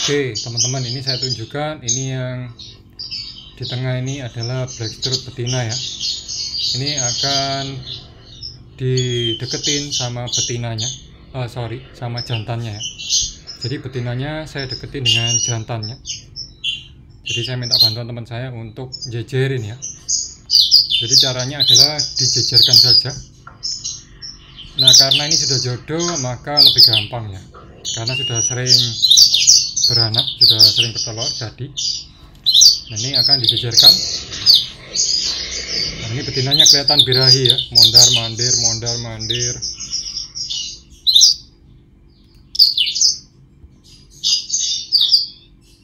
Oke teman-teman, ini saya tunjukkan, ini yang di tengah ini adalah blackstrut betina ya. Ini akan dideketin sama betinanya, sama jantannya ya. Jadi betinanya saya deketin dengan jantannya. Jadi saya minta bantuan teman saya untuk jejerin ya. Jadi caranya adalah dijejerkan saja. Nah karena ini sudah jodoh maka lebih gampang ya, karena sudah sering beranak, sudah sering bertelur jadi. Nah ini akan dijejerkan. Nah ini betinanya kelihatan birahi ya, mondar mandir mondar mandir.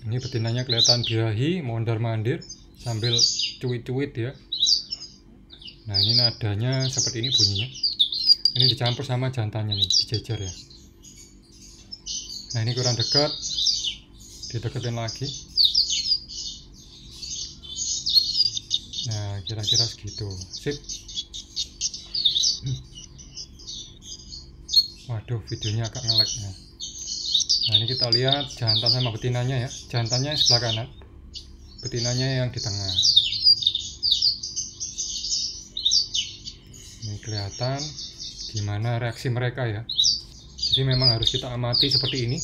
Ini betinanya kelihatan birahi mondar mandir sambil cuit-cuit ya. Nah ini nadanya seperti ini bunyinya. Ini dicampur sama jantannya nih, dijejer ya. Nah ini kurang dekat, dideketin lagi. Nah kira-kira segitu, sip. Waduh, videonya agak nge-lag ya. Nah ini kita lihat jantan sama betinanya ya. Jantannya yang sebelah kanan, betinanya yang di tengah. Ini kelihatan gimana reaksi mereka ya. Jadi memang harus kita amati seperti ini.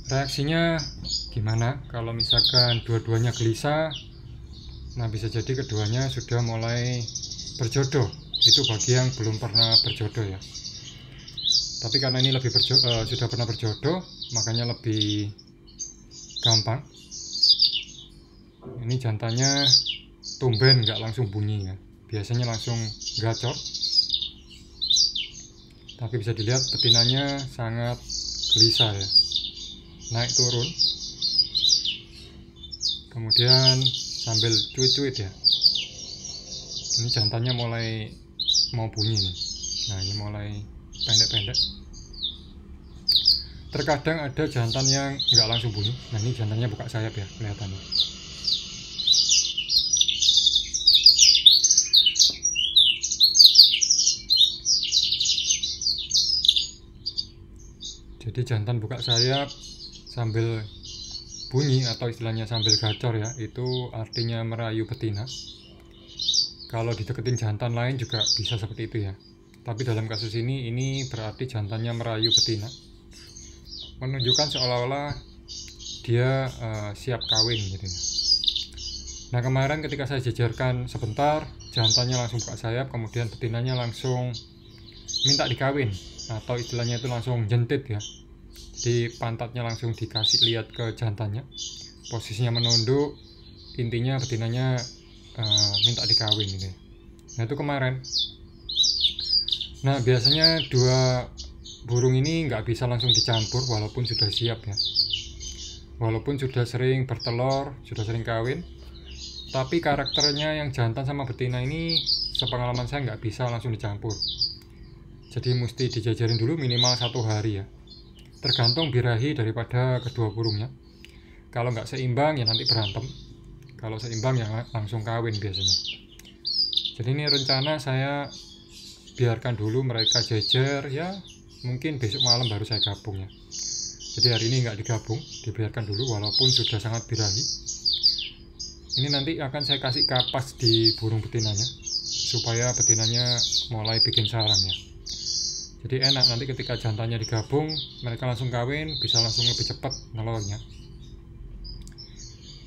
Reaksinya gimana kalau misalkan dua-duanya gelisah. Nah bisa jadi keduanya sudah mulai berjodoh. Itu bagi yang belum pernah berjodoh ya. Tapi karena ini lebih sudah pernah berjodoh, makanya lebih gampang. Ini jantannya tumben nggak langsung bunyi ya. Biasanya langsung gacor. Tapi bisa dilihat betinanya sangat gelisah ya, naik turun, kemudian sambil cuit-cuit ya. Ini jantannya mulai mau bunyi nih. Nah ini mulai pendek-pendek. Terkadang ada jantan yang nggak langsung bunyi. Nah ini jantannya buka sayap ya, kelihatannya. Jadi jantan buka sayap sambil bunyi atau istilahnya sambil gacor ya, itu artinya merayu betina. Kalau dideketin jantan lain juga bisa seperti itu ya. Tapi dalam kasus ini berarti jantannya merayu betina, menunjukkan seolah-olah dia siap kawin gitu ya. Nah kemarin ketika saya jejerkan sebentar, jantannya langsung buka sayap, kemudian betinanya langsung minta dikawin, atau istilahnya itu langsung jentit ya. Jadi pantatnya langsung dikasih lihat ke jantannya, posisinya menunduk, intinya betinanya minta dikawin gitu. Nah itu kemarin. Nah biasanya dua burung ini nggak bisa langsung dicampur walaupun sudah siap ya, walaupun sudah sering bertelur, sudah sering kawin. Tapi karakternya yang jantan sama betina ini sepengalaman saya nggak bisa langsung dicampur. Jadi mesti dijajarin dulu minimal 1 hari ya. Tergantung birahi daripada kedua burungnya. Kalau nggak seimbang ya nanti berantem. Kalau seimbang ya langsung kawin biasanya. Jadi ini rencana saya biarkan dulu mereka jejer ya. Mungkin besok malam baru saya gabung ya. Jadi hari ini nggak digabung, dibiarkan dulu walaupun sudah sangat birahi. Ini nanti akan saya kasih kapas di burung betinanya, supaya betinanya mulai bikin sarang ya. Jadi enak nanti ketika jantannya digabung, mereka langsung kawin, bisa langsung lebih cepat nelurnya.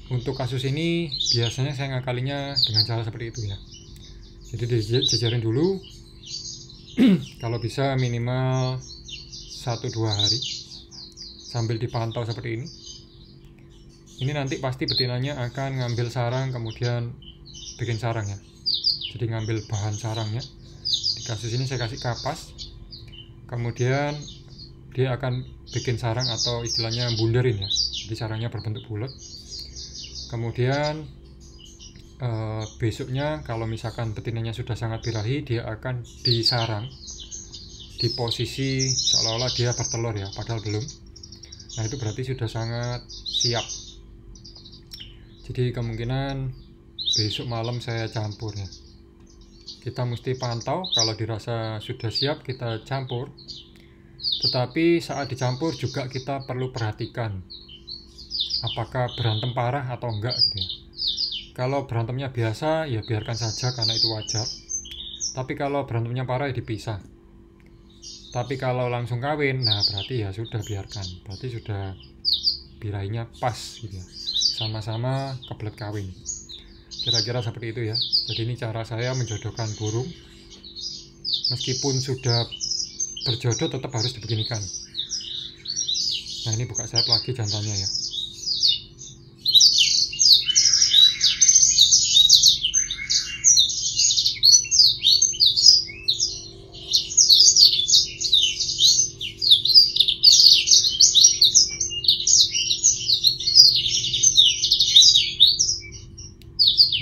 Untuk kasus ini biasanya saya ngakalinya dengan cara seperti itu ya. Jadi dijejerin dulu, kalau bisa minimal 1-2 hari, sambil dipantau seperti ini. Ini nanti pasti betinanya akan ngambil sarang, kemudian bikin sarang ya. Jadi ngambil bahan sarangnya. Di kasus ini saya kasih kapas. Kemudian dia akan bikin sarang atau istilahnya bunderin ya. Jadi sarangnya berbentuk bulat. Kemudian besoknya kalau misalkan betinanya sudah sangat birahi, dia akan disarang di posisi seolah-olah dia bertelur ya, padahal belum. Nah itu berarti sudah sangat siap. Jadi kemungkinan besok malam saya campur ya. Kita mesti pantau, kalau dirasa sudah siap kita campur. Tetapi saat dicampur juga kita perlu perhatikan apakah berantem parah atau enggak gitu ya. Kalau berantemnya biasa ya biarkan saja karena itu wajar. Tapi kalau berantemnya parah ya dipisah. Tapi kalau langsung kawin, nah berarti ya sudah biarkan. Berarti sudah birahinya pas gitu ya. Sama-sama kebelet kawin. Kira-kira seperti itu ya. Jadi ini cara saya menjodohkan burung. Meskipun sudah berjodoh tetap harus dibeginikan. Nah ini buka sayap lagi jantannya ya.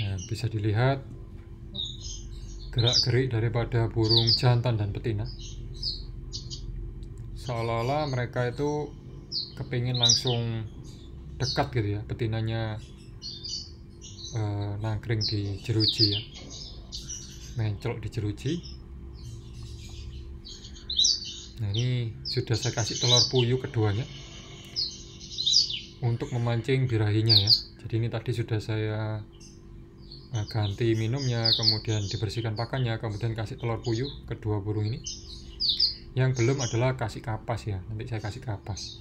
Nah, bisa dilihat gerak-gerik daripada burung jantan dan betina. Seolah-olah mereka itu kepingin langsung dekat gitu ya, betinanya nangkring di jeruji ya, mencolok di jeruji. Nah ini sudah saya kasih telur puyuh keduanya untuk memancing birahinya ya. Jadi ini tadi sudah saya ganti minumnya, kemudian dibersihkan pakannya, kemudian kasih telur puyuh kedua burung ini. Yang belum adalah kasih kapas ya, nanti saya kasih kapas.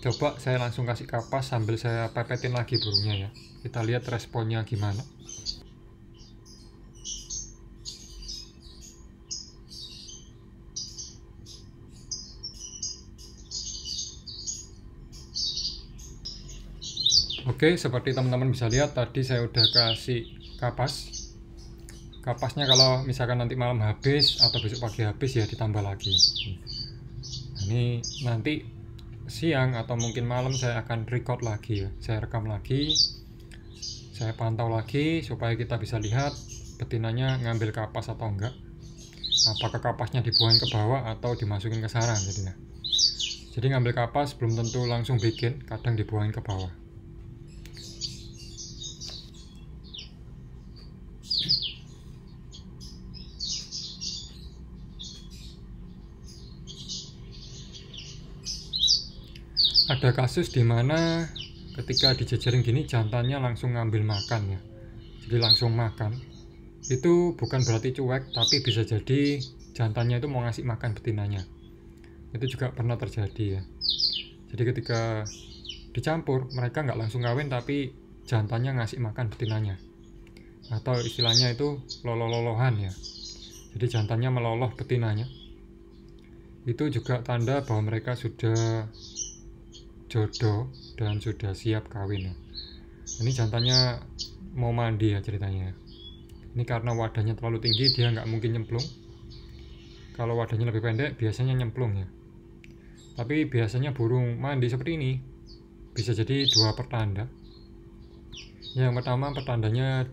Coba saya langsung kasih kapas sambil saya pepetin lagi burungnya ya. Kita lihat responnya gimana. Oke, seperti teman-teman bisa lihat tadi saya udah kasih kapas. Kapasnya kalau misalkan nanti malam habis atau besok pagi habis ya ditambah lagi. Nah, ini nanti siang atau mungkin malam saya akan record lagi ya. Saya rekam lagi, saya pantau lagi supaya kita bisa lihat betinanya ngambil kapas atau enggak. Apakah kapasnya dibuangin ke bawah atau dimasukin ke sarang gitu ya. Jadi ngambil kapas belum tentu langsung bikin, kadang dibuangin ke bawah. Ada kasus di mana ketika dijejerin gini jantannya langsung ngambil makan ya. Jadi langsung makan. Itu bukan berarti cuek, tapi bisa jadi jantannya itu mau ngasih makan betinanya. Itu juga pernah terjadi ya. Jadi ketika dicampur, mereka nggak langsung kawin tapi jantannya ngasih makan betinanya. Atau istilahnya itu loloh-lolohan ya. Jadi jantannya meloloh betinanya. Itu juga tanda bahwa mereka sudah jodoh dan sudah siap kawin ya. Ini jantannya mau mandi ya ceritanya. Ini karena wadahnya terlalu tinggi dia nggak mungkin nyemplung. Kalau wadahnya lebih pendek biasanya nyemplung ya. Tapi biasanya burung mandi seperti ini bisa jadi dua pertanda. Yang pertama pertandanya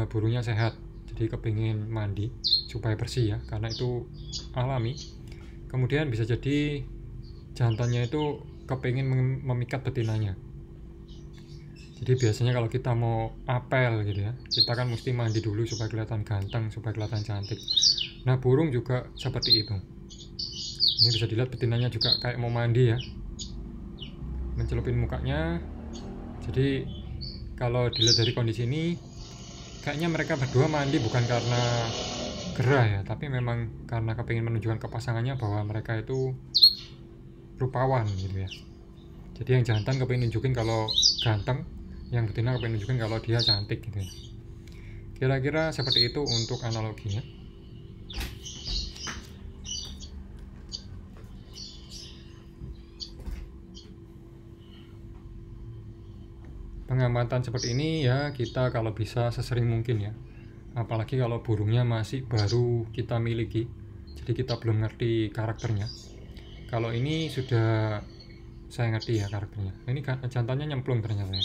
burungnya sehat, jadi kepingin mandi supaya bersih ya, karena itu alami. Kemudian bisa jadi jantannya itu kepingin memikat betinanya. Jadi biasanya kalau kita mau apel gitu ya, kita kan mesti mandi dulu supaya kelihatan ganteng, supaya kelihatan cantik. Nah burung juga seperti itu. Ini bisa dilihat betinanya juga kayak mau mandi ya, mencelupin mukanya. Jadi kalau dilihat dari kondisi ini, kayaknya mereka berdua mandi bukan karena gerah ya, tapi memang karena kepingin menunjukkan ke pasangannya bahwa mereka itu rupawan gitu ya. Jadi yang jantan kepingin nunjukin kalau ganteng, yang betina kepingin nunjukin kalau dia cantik gitu ya. Kira-kira seperti itu untuk analoginya. Pengamatan seperti ini ya kita kalau bisa sesering mungkin ya. Apalagi kalau burungnya masih baru kita miliki, jadi kita belum ngerti karakternya. Kalau ini sudah saya ngerti ya karakternya. Ini jantannya nyemplung ternyata ya.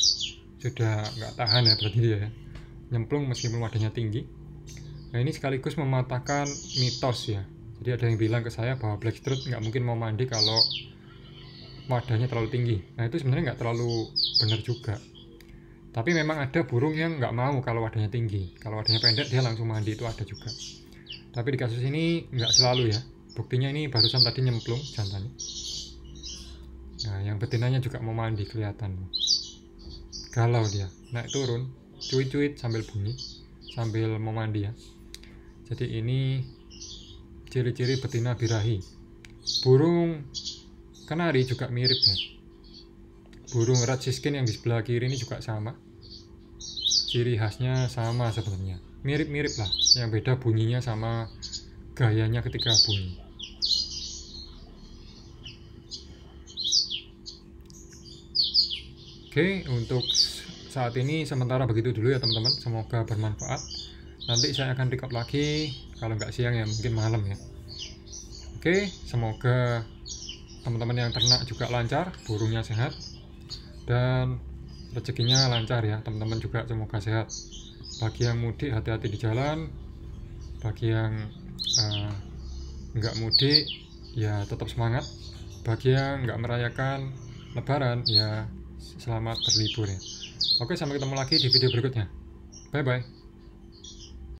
Sudah nggak tahan ya berarti dia ya. Nyemplung meskipun wadahnya tinggi. Nah ini sekaligus mematahkan mitos ya. Jadi ada yang bilang ke saya bahwa blackstrut nggak mungkin mau mandi kalau wadahnya terlalu tinggi. Nah itu sebenarnya nggak terlalu benar juga. Tapi memang ada burung yang nggak mau kalau wadahnya tinggi. Kalau wadahnya pendek dia langsung mandi, itu ada juga. Tapi di kasus ini nggak selalu ya. Buktinya ini barusan tadi nyemplung jantannya. Nah yang yang betinanya juga mau mandi, kelihatan galau dia, naik turun, cuit-cuit sambil bunyi, sambil mau mandi ya. Jadi ini ciri-ciri betina birahi. Burung kenari juga mirip ya. Burung red siskin yang di sebelah kiri ini juga sama, ciri khasnya sama sebenarnya, mirip-mirip lah, yang beda bunyinya sama gayanya ketika bunyi. Oke, untuk saat ini sementara begitu dulu ya teman-teman, semoga bermanfaat. Nanti saya akan record lagi, kalau nggak siang ya mungkin malam ya. Oke, semoga teman-teman yang ternak juga lancar, burungnya sehat, dan rezekinya lancar ya. Teman-teman juga semoga sehat. Bagi yang mudik hati-hati di jalan, bagi yang nggak mudik ya tetap semangat, bagi yang nggak merayakan lebaran ya selamat berlibur ya. Oke, sampai ketemu lagi di video berikutnya. Bye bye.